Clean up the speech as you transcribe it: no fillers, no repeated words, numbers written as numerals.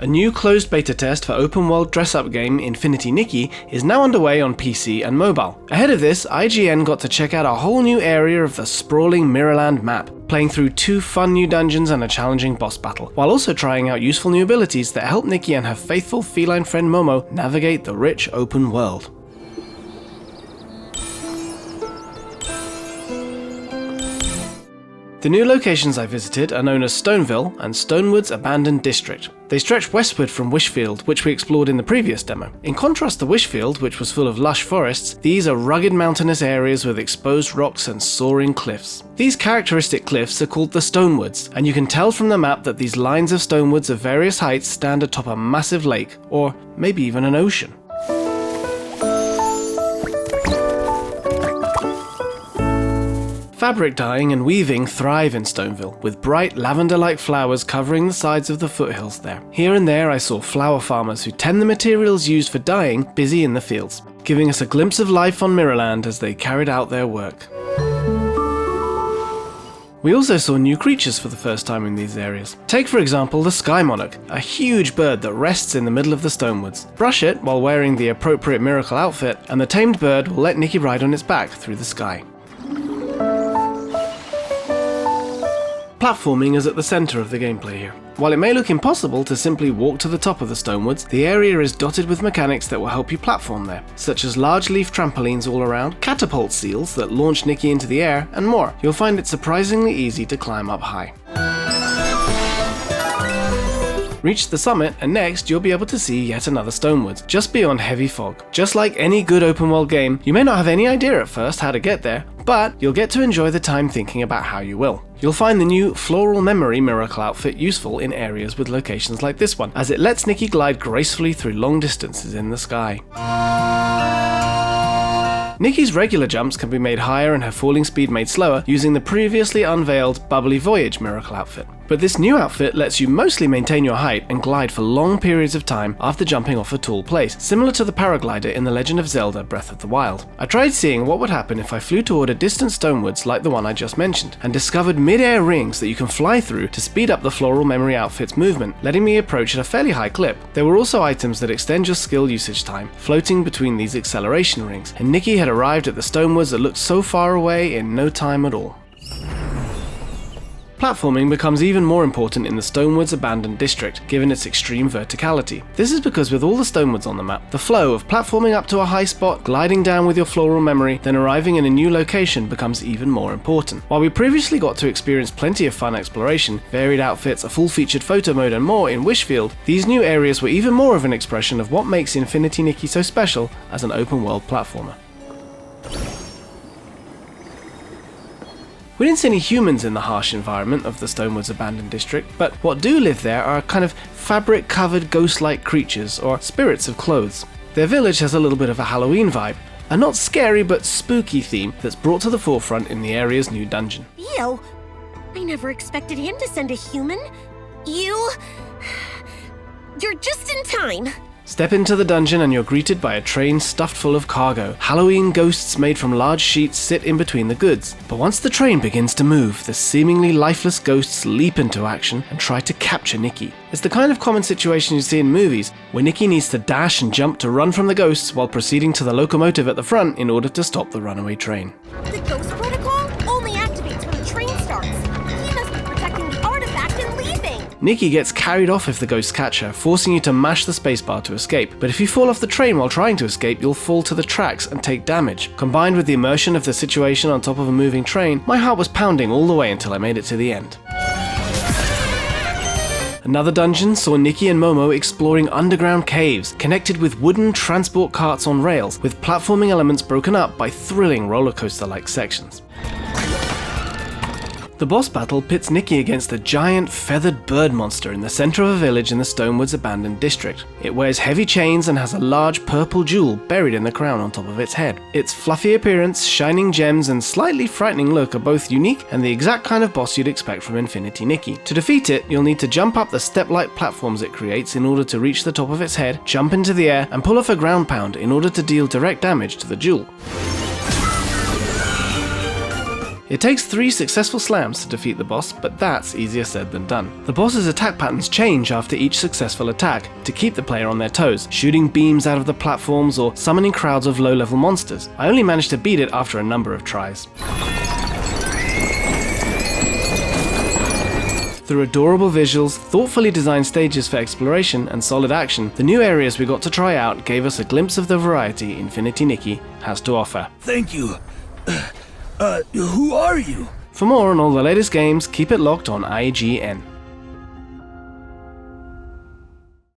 A new closed beta test for open-world dress-up game Infinity Nikki is now underway on PC and mobile. Ahead of this, IGN got to check out a whole new area of the sprawling Mirrorland map, playing through 2 fun new dungeons and a challenging boss battle, while also trying out useful new abilities that help Nikki and her faithful feline friend Momo navigate the rich open world. The new locations I visited are known as Stoneville and Stonewood's Abandoned District. They stretch westward from Wishfield, which we explored in the previous demo. In contrast to Wishfield, which was full of lush forests, these are rugged mountainous areas with exposed rocks and soaring cliffs. These characteristic cliffs are called the Stonewoods, and you can tell from the map that these lines of stonewoods of various heights stand atop a massive lake, or maybe even an ocean. Fabric dyeing and weaving thrive in Stoneville, with bright lavender-like flowers covering the sides of the foothills there. Here and there I saw flower farmers who tend the materials used for dyeing busy in the fields, giving us a glimpse of life on Mirrorland as they carried out their work. We also saw new creatures for the first time in these areas. Take for example the Sky Monarch, a huge bird that rests in the middle of the Stonewoods. Brush it while wearing the appropriate miracle outfit, and the tamed bird will let Nikki ride on its back through the sky. Platforming is at the centre of the gameplay here. While it may look impossible to simply walk to the top of the Stonewoods, the area is dotted with mechanics that will help you platform there, such as large leaf trampolines all around, catapult seals that launch Nikki into the air, and more. You'll find it surprisingly easy to climb up high. Reach the summit, and next you'll be able to see yet another Stonewoods, just beyond heavy fog. Just like any good open world game, you may not have any idea at first how to get there, but you'll get to enjoy the time thinking about how you will. You'll find the new Floral Memory Miracle outfit useful in areas with locations like this one, as it lets Nikki glide gracefully through long distances in the sky. Nikki's regular jumps can be made higher and her falling speed made slower using the previously unveiled Bubbly Voyage Miracle outfit. But this new outfit lets you mostly maintain your height and glide for long periods of time after jumping off a tall place, similar to the paraglider in The Legend of Zelda Breath of the Wild. I tried seeing what would happen if I flew toward a distant Stonewoods like the one I just mentioned, and discovered mid-air rings that you can fly through to speed up the Floral Memory outfit's movement, letting me approach at a fairly high clip. There were also items that extend your skill usage time, floating between these acceleration rings, and Nikki had arrived at the Stonewoods that looked so far away in no time at all. Platforming becomes even more important in the Stonewoods Abandoned District, given its extreme verticality. This is because with all the Stonewoods on the map, the flow of platforming up to a high spot, gliding down with your floral memory, then arriving in a new location becomes even more important. While we previously got to experience plenty of fun exploration, varied outfits, a full-featured photo mode and more in Wishfield, these new areas were even more of an expression of what makes Infinity Nikki so special as an open-world platformer. We didn't see any humans in the harsh environment of the Stonewoods Abandoned District, but what do live there are kind of fabric-covered ghost-like creatures, or spirits of clothes. Their village has a little bit of a Halloween vibe, a not scary but spooky theme that's brought to the forefront in the area's new dungeon. Theo, I never expected him to send a human. You're just in time. Step into the dungeon and you're greeted by a train stuffed full of cargo. Halloween ghosts made from large sheets sit in between the goods. But once the train begins to move, the seemingly lifeless ghosts leap into action and try to capture Nikki. It's the kind of common situation you see in movies, where Nikki needs to dash and jump to run from the ghosts while proceeding to the locomotive at the front in order to stop the runaway train. The ghost protocol only activates when the train starts. He must be protecting the artifact and leaving. Nikki gets carried off if the ghosts catch her, forcing you to mash the spacebar to escape. But if you fall off the train while trying to escape, you'll fall to the tracks and take damage. Combined with the immersion of the situation on top of a moving train, my heart was pounding all the way until I made it to the end. Another dungeon saw Nikki and Momo exploring underground caves, connected with wooden transport carts on rails, with platforming elements broken up by thrilling roller coaster-like sections. The boss battle pits Nikki against a giant feathered bird monster in the center of a village in the Stonewoods Abandoned District. It wears heavy chains and has a large purple jewel buried in the crown on top of its head. Its fluffy appearance, shining gems, and slightly frightening look are both unique and the exact kind of boss you'd expect from Infinity Nikki. To defeat it, you'll need to jump up the step-like platforms it creates in order to reach the top of its head, jump into the air, and pull off a ground pound in order to deal direct damage to the jewel. It takes 3 successful slams to defeat the boss, but that's easier said than done. The boss's attack patterns change after each successful attack to keep the player on their toes, shooting beams out of the platforms or summoning crowds of low-level monsters. I only managed to beat it after a number of tries. Through adorable visuals, thoughtfully designed stages for exploration, and solid action, the new areas we got to try out gave us a glimpse of the variety Infinity Nikki has to offer. Thank you. Who are you? For more on all the latest games, keep it locked on IGN.